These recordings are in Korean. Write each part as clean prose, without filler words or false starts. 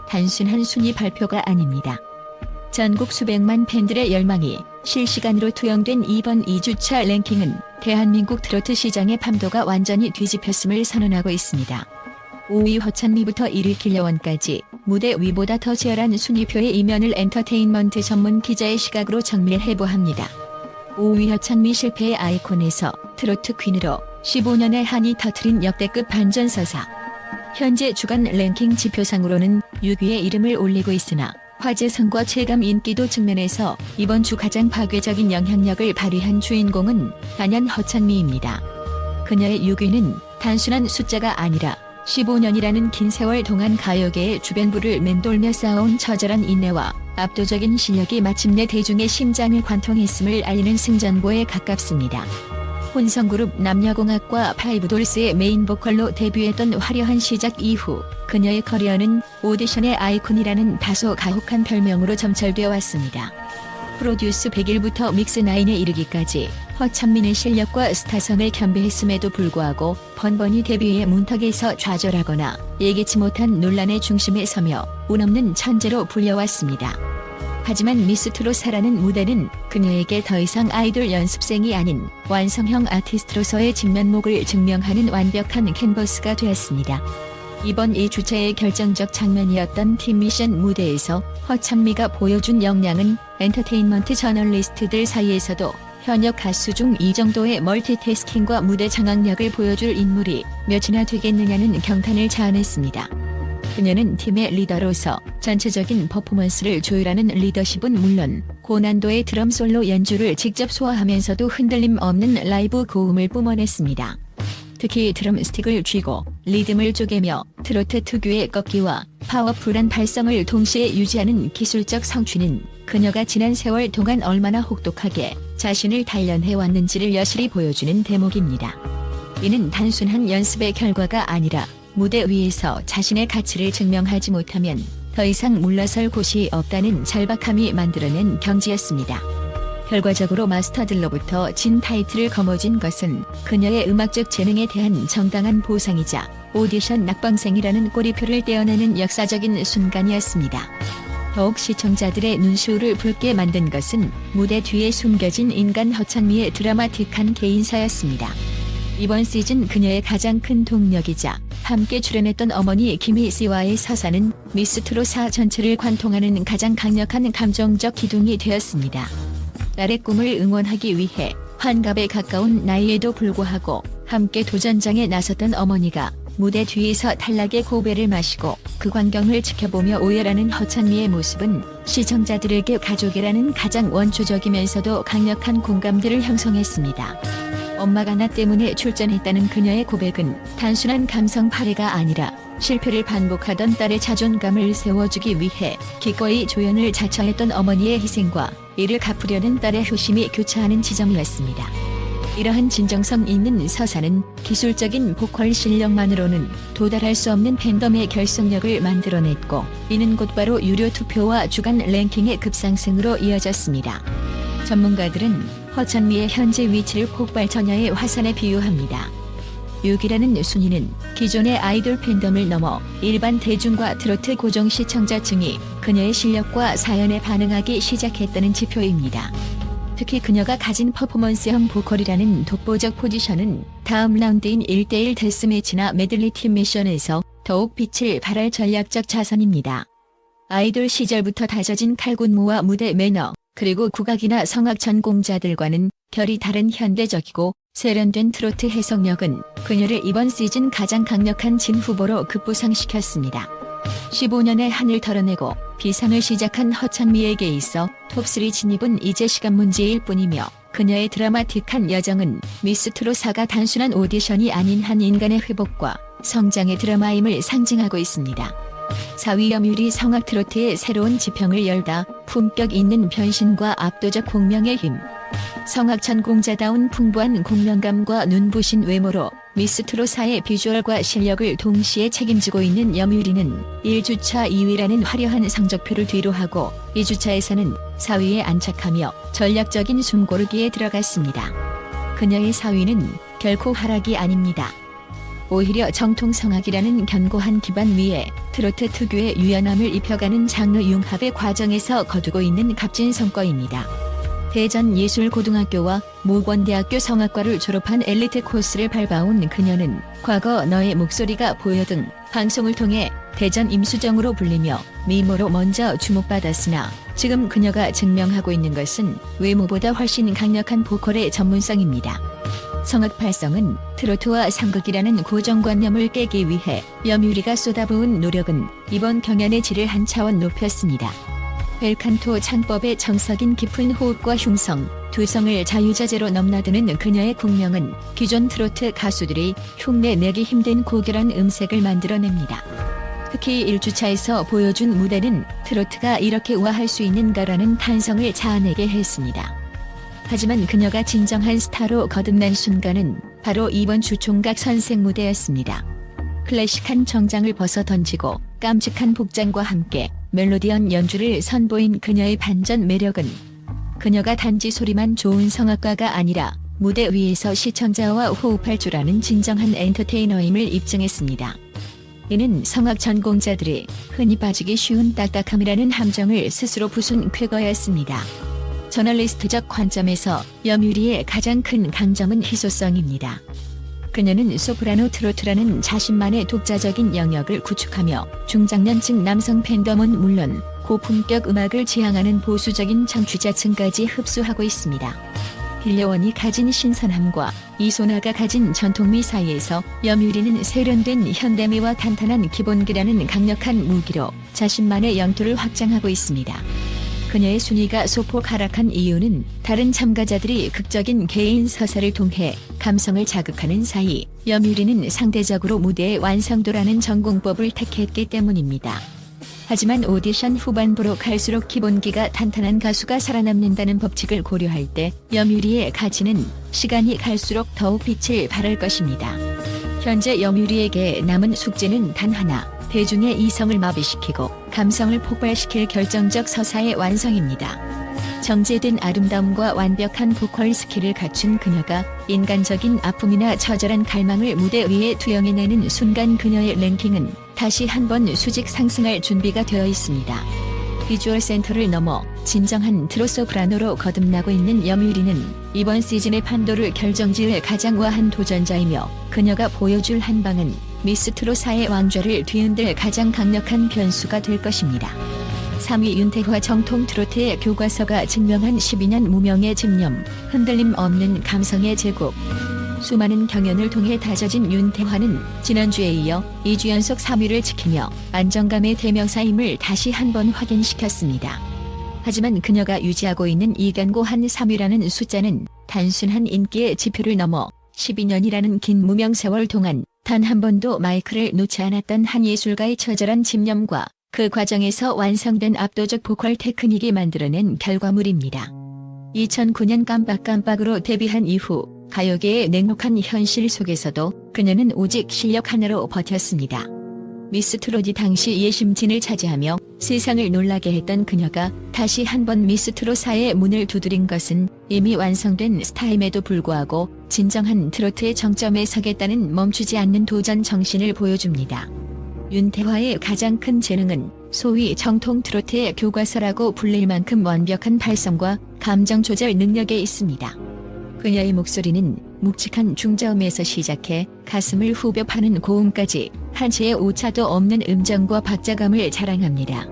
단순한 순위 발표가 아닙니다. 전국 수백만 팬들의 열망이 실시간으로 투영된 이번 2주차 랭킹은 대한민국 트로트 시장의 판도가 완전히 뒤집혔음을 선언하고 있습니다. 5위 허찬미부터 1위 길려원까지 무대 위보다 더 치열한 순위표의 이면을 엔터테인먼트 전문 기자의 시각으로 정밀해보합니다. 5위 허찬미 실패의 아이콘에서 트로트 퀸으로 15년의 한이 터트린 역대급 반전서사. 현재 주간 랭킹 지표상으로는 6위에 이름을 올리고 있으나 화제성과 체감 인기도 측면에서 이번 주 가장 파괴적인 영향력을 발휘한 주인공은 단연 허찬미입니다. 그녀의 6위는 단순한 숫자가 아니라 15년이라는 긴 세월 동안 가요계의 주변부를 맴돌며 쌓아온 처절한 인내와 압도적인 실력이 마침내 대중의 심장을 관통했음을 알리는 승전보에 가깝습니다. 혼성그룹 남녀공학과 파이브돌스의 메인 보컬로 데뷔했던 화려한 시작 이후 그녀의 커리어는 오디션의 아이콘이라는 다소 가혹한 별명으로 점철되어 왔습니다. 프로듀스 100일부터 믹스9에 이르기까지 허찬미의 실력과 스타성을 겸비했음에도 불구하고 번번이 데뷔의 문턱에서 좌절하거나 예기치 못한 논란의 중심에 서며 운없는 천재로 불려왔습니다. 하지만 미스트롯사라는 무대는 그녀에게 더 이상 아이돌 연습생이 아닌 완성형 아티스트로서의 진면목을 증명하는 완벽한 캔버스가 되었습니다. 이번 2주차의 결정적 장면이었던 팀미션 무대에서 허찬미가 보여준 역량은 엔터테인먼트 저널리스트들 사이에서도 현역 가수 중 이 정도의 멀티태스킹과 무대 장악력을 보여줄 인물이 몇이나 되겠느냐는 경탄을 자아냈습니다. 그녀는 팀의 리더로서 전체적인 퍼포먼스를 조율하는 리더십은 물론 고난도의 드럼 솔로 연주를 직접 소화하면서도 흔들림 없는 라이브 고음을 뿜어냈습니다. 특히 드럼 스틱을 쥐고 리듬을 쪼개며 트로트 특유의 꺾기와 파워풀한 발성을 동시에 유지하는 기술적 성취는 그녀가 지난 세월 동안 얼마나 혹독하게 자신을 단련해왔는지를 여실히 보여주는 대목입니다. 이는 단순한 연습의 결과가 아니라 무대 위에서 자신의 가치를 증명하지 못하면 더 이상 물러설 곳이 없다는 절박함이 만들어낸 경지였습니다. 결과적으로 마스터들로부터 진 타이틀을 거머쥔 것은 그녀의 음악적 재능에 대한 정당한 보상이자 오디션 낙방생이라는 꼬리표를 떼어내는 역사적인 순간이었습니다. 더욱 시청자들의 눈시울을 붉게 만든 것은 무대 뒤에 숨겨진 인간 허찬미의 드라마틱한 개인사였습니다. 이번 시즌 그녀의 가장 큰 동력이자 함께 출연했던 어머니 김희 씨와의 서사는 미스트롯사 전체를 관통하는 가장 강력한 감정적 기둥이 되었습니다. 딸의 꿈을 응원하기 위해 환갑에 가까운 나이에도 불구하고 함께 도전장에 나섰던 어머니가 무대 뒤에서 탈락의 고배를 마시고 그 광경을 지켜보며 오열하는 허찬미의 모습은 시청자들에게 가족이라는 가장 원초적이면서도 강력한 공감대를 형성했습니다. 엄마가 나 때문에 출전했다는 그녀의 고백은 단순한 감성 발휘가 아니라 실패를 반복하던 딸의 자존감을 세워주기 위해 기꺼이 조연을 자처했던 어머니의 희생과 이를 갚으려는 딸의 효심이 교차하는 지점이었습니다. 이러한 진정성 있는 서사는 기술적인 보컬 실력만으로는 도달할 수 없는 팬덤의 결속력을 만들어냈고 이는 곧바로 유료 투표와 주간 랭킹의 급상승으로 이어졌습니다. 전문가들은 허찬미의 현재 위치를 폭발전야의 화산에 비유합니다. 6위라는 순위는 기존의 아이돌 팬덤을 넘어 일반 대중과 트로트 고정 시청자층이 그녀의 실력과 사연에 반응하기 시작했다는 지표입니다. 특히 그녀가 가진 퍼포먼스형 보컬이라는 독보적 포지션은 다음 라운드인 1대1 데스매치나 메들리 팀 미션에서 더욱 빛을 발할 전략적 자산입니다. 아이돌 시절부터 다져진 칼군무와 무대 매너, 그리고 국악이나 성악 전공자들과는 결이 다른 현대적이고 세련된 트로트 해석력은 그녀를 이번 시즌 가장 강력한 진 후보로 급부상시켰습니다. 15년의 한을 털어내고 비상을 시작한 허찬미에게 있어 톱3 진입은 이제 시간 문제일 뿐이며 그녀의 드라마틱한 여정은 미스트롯사가 단순한 오디션이 아닌 한 인간의 회복과 성장의 드라마임을 상징하고 있습니다. 4위 염유리 성악 트로트의 새로운 지평을 열다 품격 있는 변신과 압도적 공명의 힘. 성악 전공자다운 풍부한 공명감과 눈부신 외모로 미스트롯사의 비주얼과 실력을 동시에 책임지고 있는 염유리는 1주차 2위라는 화려한 성적표를 뒤로하고 2주차에서는 4위에 안착하며 전략적인 숨고르기에 들어갔습니다. 그녀의 4위는 결코 하락이 아닙니다. 오히려 정통 성악이라는 견고한 기반 위에 트로트 특유의 유연함을 입혀가는 장르 융합의 과정에서 거두고 있는 값진 성과입니다. 대전예술고등학교와 모권대학교 성악과를 졸업한 엘리트 코스를 밟아온 그녀는 과거 너의 목소리가 보여 등 방송을 통해 대전 임수정으로 불리며 미모로 먼저 주목받았으나 지금 그녀가 증명하고 있는 것은 외모보다 훨씬 강력한 보컬의 전문성입니다. 성악 발성은 트로트와 상극이라는 고정관념을 깨기 위해 염유리가 쏟아부은 노력은 이번 경연의 질을 한 차원 높였습니다. 벨칸토 창법의 정석인 깊은 호흡과 흉성, 두성을 자유자재로 넘나드는 그녀의 국명은 기존 트로트 가수들이 흉내내기 힘든 고결한 음색을 만들어냅니다. 특히 1주차에서 보여준 무대는 트로트가 이렇게 우아할 수 있는가라는 탄성을 자아내게 했습니다. 하지만 그녀가 진정한 스타로 거듭난 순간은 바로 이번 주 총각 선생 무대였습니다. 클래식한 정장을 벗어 던지고 깜찍한 복장과 함께 멜로디언 연주를 선보인 그녀의 반전 매력은 그녀가 단지 소리만 좋은 성악가가 아니라 무대 위에서 시청자와 호흡할 줄 아는 진정한 엔터테이너임을 입증했습니다. 이는 성악 전공자들이 흔히 빠지기 쉬운 딱딱함이라는 함정을 스스로 부순 쾌거였습니다. 저널리스트적 관점에서 염유리의 가장 큰 강점은 희소성입니다. 그녀는 소프라노 트로트라는 자신만의 독자적인 영역을 구축하며 중장년층 남성 팬덤은 물론 고품격 음악을 지향하는 보수적인 청취자층까지 흡수하고 있습니다. 빌려원이 가진 신선함과 이소나가 가진 전통미 사이에서 염유리는 세련된 현대미와 탄탄한 기본기라는 강력한 무기로 자신만의 영토를 확장하고 있습니다. 그녀의 순위가 소폭 하락한 이유는 다른 참가자들이 극적인 개인 서사를 통해 감성을 자극하는 사이 염유리는 상대적으로 무대의 완성도라는 전공법을 택했기 때문입니다. 하지만 오디션 후반부로 갈수록 기본기가 탄탄한 가수가 살아남는다는 법칙을 고려할 때 염유리의 가치는 시간이 갈수록 더욱 빛을 발할 것입니다. 현재 염유리에게 남은 숙제는 단 하나, 대중의 이성을 마비시키고 감성을 폭발시킬 결정적 서사의 완성입니다. 정제된 아름다움과 완벽한 보컬 스킬을 갖춘 그녀가 인간적인 아픔이나 처절한 갈망을 무대 위에 투영해내는 순간 그녀의 랭킹은 다시 한번 수직 상승할 준비가 되어 있습니다. 비주얼 센터를 넘어 진정한 드로소프라노로 거듭나고 있는 염유리는 이번 시즌의 판도를 결정지을 가장 우아한 도전자이며 그녀가 보여줄 한방은 미스트롯사의 왕좌를 뒤흔들 가장 강력한 변수가 될 것입니다. 3위 윤태화 정통 트로트의 교과서가 증명한 12년 무명의 집념, 흔들림 없는 감성의 제국. 수많은 경연을 통해 다져진 윤태화는 지난주에 이어 2주 연속 3위를 지키며 안정감의 대명사임을 다시 한번 확인시켰습니다. 하지만 그녀가 유지하고 있는 이간고한 3위라는 숫자는 단순한 인기의 지표를 넘어 12년이라는 긴 무명 세월 동안 단 한 번도 마이크를 놓지 않았던 한 예술가의 처절한 집념과 그 과정에서 완성된 압도적 보컬 테크닉이 만들어낸 결과물입니다. 2009년 깜빡깜빡으로 데뷔한 이후 가요계의 냉혹한 현실 속에서도 그녀는 오직 실력 하나로 버텼습니다. 미스 트롯이 당시 예심진을 차지하며 세상을 놀라게 했던 그녀가 다시 한번 미스 트롯사의 문을 두드린 것은 이미 완성된 스타임에도 불구하고 진정한 트로트의 정점에 서겠다는 멈추지 않는 도전 정신을 보여줍니다. 윤태화의 가장 큰 재능은 소위 정통 트로트의 교과서라고 불릴 만큼 완벽한 발성과 감정 조절 능력에 있습니다. 그녀의 목소리는 묵직한 중저음에서 시작해 가슴을 후벼 파는 고음까지 한치의 오차도 없는 음정과 박자감을 자랑합니다.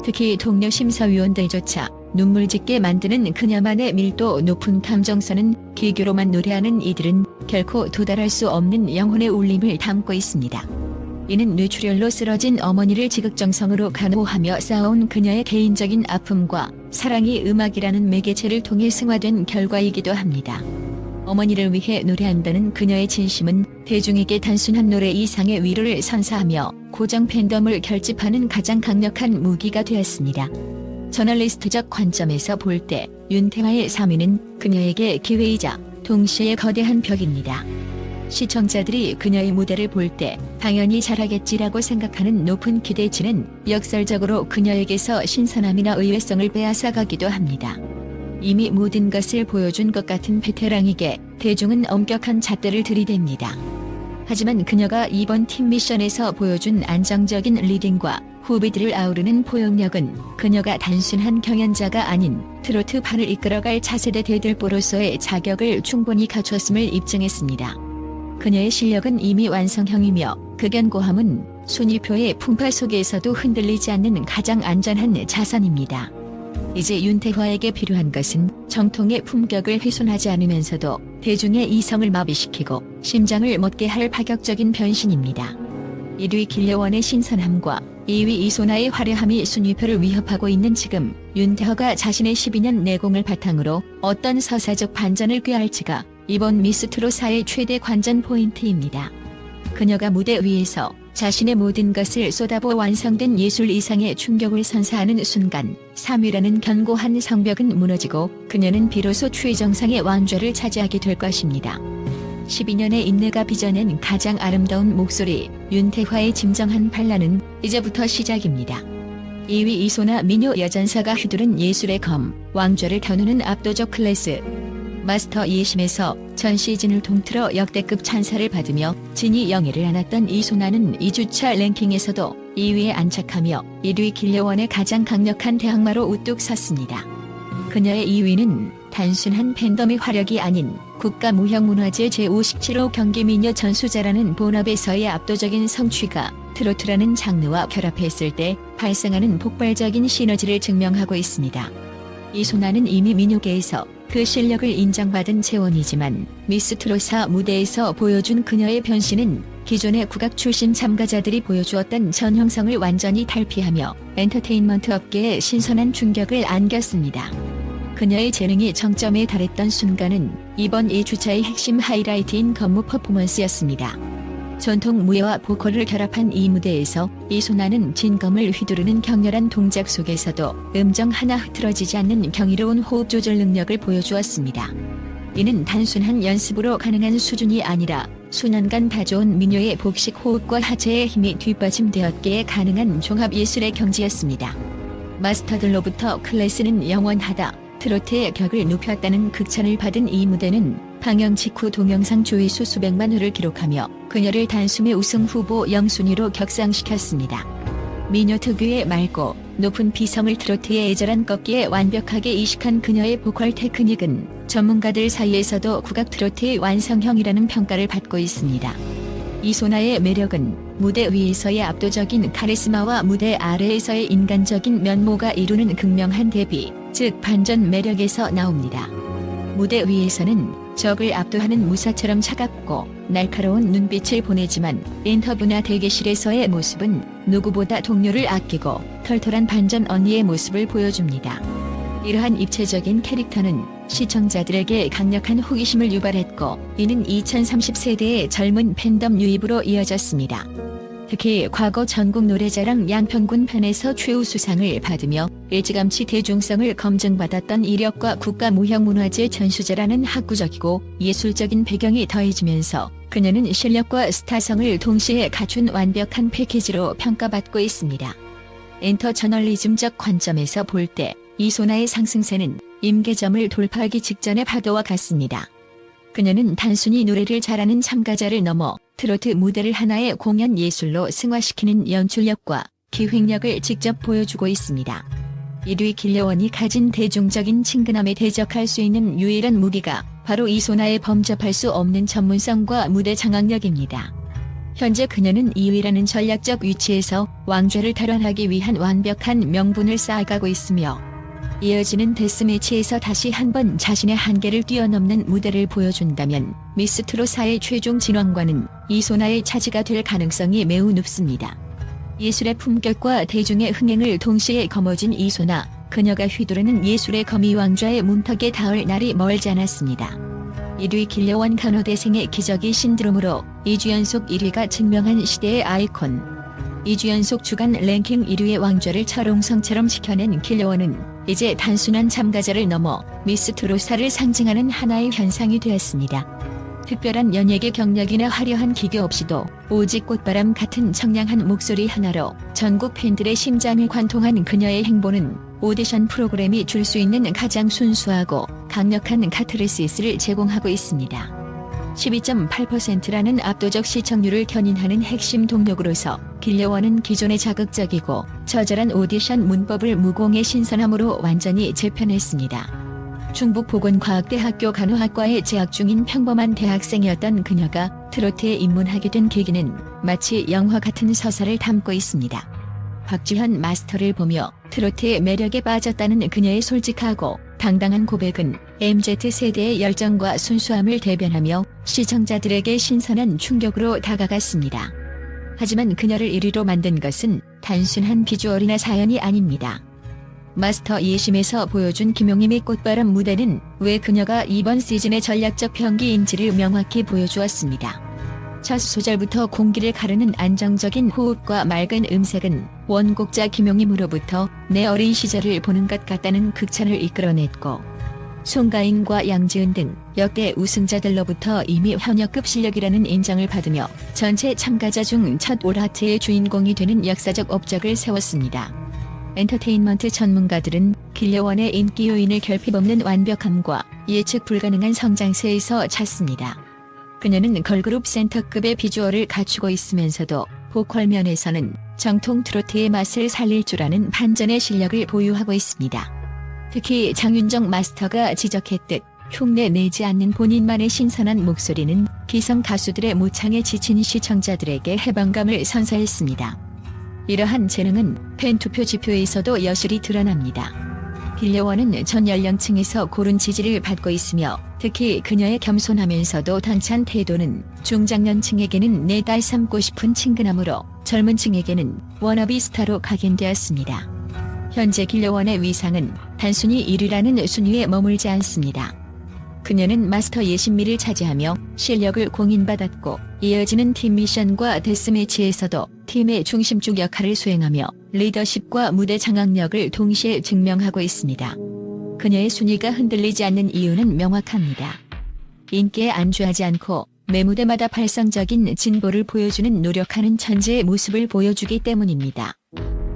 특히 동료 심사위원들조차 눈물 짓게 만드는 그녀만의 밀도 높은 감정선은 기교로만 노래하는 이들은 결코 도달할 수 없는 영혼의 울림을 담고 있습니다. 이는 뇌출혈로 쓰러진 어머니를 지극정성으로 간호하며 쌓아온 그녀의 개인적인 아픔과 사랑이 음악이라는 매개체를 통해 승화된 결과이기도 합니다. 어머니를 위해 노래한다는 그녀의 진심은 대중에게 단순한 노래 이상의 위로를 선사하며 고정 팬덤을 결집하는 가장 강력한 무기가 되었습니다. 저널리스트적 관점에서 볼 때 윤태화의 3위는 그녀에게 기회이자 동시에 거대한 벽입니다. 시청자들이 그녀의 무대를 볼 때 당연히 잘하겠지라고 생각하는 높은 기대치는 역설적으로 그녀에게서 신선함이나 의외성을 빼앗아가기도 합니다. 이미 모든 것을 보여준 것 같은 베테랑에게 대중은 엄격한 잣대를 들이댑니다. 하지만 그녀가 이번 팀 미션에서 보여준 안정적인 리딩과 후배들을 아우르는 포용력은 그녀가 단순한 경연자가 아닌 트로트파를 이끌어갈 차세대 대들보로서의 자격을 충분히 갖췄음을 입증했습니다. 그녀의 실력은 이미 완성형이며 그 견고함은 순위표의 풍파 속에서도 흔들리지 않는 가장 안전한 자산입니다. 이제 윤태화에게 필요한 것은 정통의 품격을 훼손하지 않으면서도 대중의 이성을 마비시키고 심장을 멎게 할 파격적인 변신입니다. 1위 길려원의 신선함과 2위 이소나의 화려함이 순위표를 위협하고 있는 지금 윤태화가 자신의 12년 내공을 바탕으로 어떤 서사적 반전을 꾀할지가 이번 미스트롯사의 최대 관전 포인트입니다. 그녀가 무대 위에서 자신의 모든 것을 쏟아부어 완성된 예술 이상의 충격을 선사하는 순간 3위라는 견고한 성벽은 무너지고 그녀는 비로소 최정상의 왕좌를 차지하게 될 것입니다. 12년의 인내가 빚어낸 가장 아름다운 목소리 윤태화의 진정한 반란은 이제부터 시작입니다. 2위 이소나 미녀 여전사가 휘두른 예술의 검 왕좌를 겨누는 압도적 클래스 마스터 예심에서 전 시즌을 통틀어 역대급 찬사를 받으며 진이 영예를 안았던 이소나는 2주차 랭킹에서도 2위에 안착하며 1위 길려원의 가장 강력한 대항마로 우뚝 섰습니다. 그녀의 2위는 단순한 팬덤의 화력이 아닌 국가무형문화재 제57호 경기미녀 전수자라는 본업에서의 압도적인 성취가 트로트라는 장르와 결합했을 때 발생하는 폭발적인 시너지를 증명하고 있습니다. 이소나는 이미 민요계에서 그 실력을 인정받은 채원이지만 미스트롯사 무대에서 보여준 그녀의 변신은 기존의 국악 출신 참가자들이 보여주었던 전 형성을 완전히 탈피하며 엔터테인먼트 업계에 신선한 충격을 안겼습니다. 그녀의 재능이 정점에 달했던 순간은 이번 2주차의 핵심 하이라이트인 건무 퍼포먼스였습니다. 전통 무예와 보컬을 결합한 이 무대에서 이소나는 진검을 휘두르는 격렬한 동작 속에서도 음정 하나 흐트러지지 않는 경이로운 호흡 조절 능력을 보여주었습니다. 이는 단순한 연습으로 가능한 수준이 아니라 수년간 다져온 민요의 복식 호흡과 하체의 힘이 뒷받침되었기에 가능한 종합예술의 경지였습니다. 마스터들로부터 클래스는 영원하다, 트로트의 격을 높였다는 극찬을 받은 이 무대는 방영 직후 동영상 조회수 수백만 회를 기록하며 그녀를 단숨에 우승 후보 0순위로 격상시켰습니다. 미녀 특유의 맑고 높은 비성을 트로트의 애절한 꺾기에 완벽하게 이식한 그녀의 보컬 테크닉은 전문가들 사이에서도 국악 트로트의 완성형이라는 평가를 받고 있습니다. 이소나의 매력은 무대 위에서의 압도적인 카리스마와 무대 아래에서의 인간적인 면모가 이루는 극명한 대비, 즉 반전 매력에서 나옵니다. 무대 위에서는 적을 압도하는 무사처럼 차갑고 날카로운 눈빛을 보내지만 인터뷰나 대기실에서의 모습은 누구보다 동료를 아끼고 털털한 반전 언니의 모습을 보여줍니다. 이러한 입체적인 캐릭터는 시청자들에게 강력한 호기심을 유발했고 이는 2030세대의 젊은 팬덤 유입으로 이어졌습니다. 특히 과거 전국 노래자랑 양평군 편에서 최우수상을 받으며 일찌감치 대중성을 검증받았던 이력과 국가무형문화재 전수자라는 학구적이고 예술적인 배경이 더해지면서 그녀는 실력과 스타성을 동시에 갖춘 완벽한 패키지로 평가받고 있습니다. 엔터저널리즘적 관점에서 볼 때 이소나의 상승세는 임계점을 돌파하기 직전의 파도와 같습니다. 그녀는 단순히 노래를 잘하는 참가자를 넘어 트로트 무대를 하나의 공연 예술로 승화시키는 연출력과 기획력을 직접 보여주고 있습니다. 1위 길려원이 가진 대중적인 친근함에 대적할 수 있는 유일한 무기가 바로 이소나의 범접할 수 없는 전문성과 무대 장악력입니다. 현재 그녀는 2위라는 전략적 위치에서 왕좌를 탈환하기 위한 완벽한 명분을 쌓아가고 있으며 이어지는 데스매치에서 다시 한번 자신의 한계를 뛰어넘는 무대를 보여준다면 미스트롯사의 최종 진왕과는 이소나의 차지가 될 가능성이 매우 높습니다. 예술의 품격과 대중의 흥행을 동시에 거머쥔 이소나, 그녀가 휘두르는 예술의 거미 왕좌의 문턱에 닿을 날이 멀지 않았습니다. 1위 길려원 간호대생의 기적의 신드롬으로 2주 연속 1위가 증명한 시대의 아이콘. 2주 연속 주간 랭킹 1위의 왕좌를 철옹성처럼 지켜낸 길려원은 이제 단순한 참가자를 넘어 미스트롯사를 상징하는 하나의 현상이 되었습니다. 특별한 연예계 경력이나 화려한 기교 없이도 오직 꽃바람 같은 청량한 목소리 하나로 전국 팬들의 심장을 관통한 그녀의 행보는 오디션 프로그램이 줄 수 있는 가장 순수하고 강력한 카타르시스를 제공하고 있습니다. 12.8%라는 압도적 시청률을 견인하는 핵심 동력으로서 길려원은 기존의 자극적이고 처절한 오디션 문법을 무공의 신선함으로 완전히 재편했습니다. 충북보건과학대학교 간호학과에 재학 중인 평범한 대학생이었던 그녀가 트로트에 입문하게 된 계기는 마치 영화 같은 서사를 담고 있습니다. 박주현 마스터를 보며 트로트의 매력에 빠졌다는 그녀의 솔직하고 당당한 고백은 MZ세대의 열정과 순수함을 대변하며 시청자들에게 신선한 충격으로 다가갔습니다. 하지만 그녀를 1위로 만든 것은 단순한 비주얼이나 사연이 아닙니다. 마스터 예심에서 보여준 김용임의 꽃바람 무대는 왜 그녀가 이번 시즌의 전략적 병기인지를 명확히 보여주었습니다. 첫 소절부터 공기를 가르는 안정적인 호흡과 맑은 음색은 원곡자 김용임으로부터 내 어린 시절을 보는 것 같다는 극찬을 이끌어냈고, 송가인과 양지은 등 역대 우승자들로부터 이미 현역급 실력이라는 인정을 받으며 전체 참가자 중 첫 올하트의 주인공이 되는 역사적 업적을 세웠습니다. 엔터테인먼트 전문가들은 길려원의 인기 요인을 결핍없는 완벽함과 예측 불가능한 성장세에서 찾습니다. 그녀는 걸그룹 센터급의 비주얼을 갖추고 있으면서도 보컬 면에서는 정통 트로트의 맛을 살릴 줄 아는 반전의 실력을 보유하고 있습니다. 특히 장윤정 마스터가 지적했듯 흉내 내지 않는 본인만의 신선한 목소리는 기성 가수들의 모창에 지친 시청자들에게 해방감을 선사했습니다. 이러한 재능은 팬투표 지표에서도 여실히 드러납니다. 길려원은 전 연령층에서 고른 지지를 받고 있으며 특히 그녀의 겸손하면서도 당찬 태도는 중장년층에게는 내 딸 삼고 싶은 친근함으로 젊은 층에게는 워너비 스타로 각인되었습니다. 현재 길려원의 위상은 단순히 1위라는 순위에 머물지 않습니다. 그녀는 마스터 예신미를 차지하며 실력을 공인받았고 이어지는 팀 미션과 데스매치에서도 팀의 중심축 역할을 수행하며 리더십과 무대 장악력을 동시에 증명하고 있습니다. 그녀의 순위가 흔들리지 않는 이유는 명확합니다. 인기에 안주하지 않고 매 무대마다 발성적인 진보를 보여주는 노력하는 천재의 모습을 보여주기 때문입니다.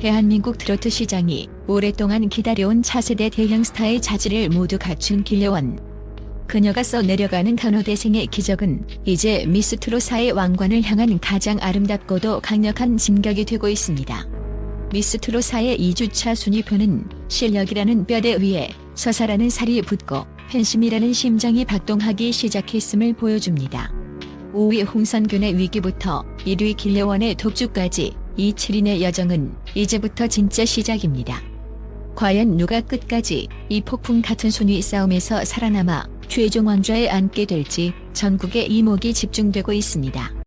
대한민국 트로트 시장이 오랫동안 기다려온 차세대 대형 스타의 자질을 모두 갖춘 길려원. 그녀가 써내려가는 간호대생의 기적은 이제 미스 트롯사의 왕관을 향한 가장 아름답고도 강력한 진격이 되고 있습니다. 미스 트롯사의 2주차 순위표는 실력이라는 뼈대 위에 서사라는 살이 붙고 팬심이라는 심장이 박동하기 시작했음을 보여줍니다. 5위 홍선균의 위기부터 1위 길려원의 독주까지 이 7인의 여정은 이제부터 진짜 시작입니다. 과연 누가 끝까지 이 폭풍 같은 순위 싸움에서 살아남아 최종 왕좌에 앉게 될지 전국의 이목이 집중되고 있습니다.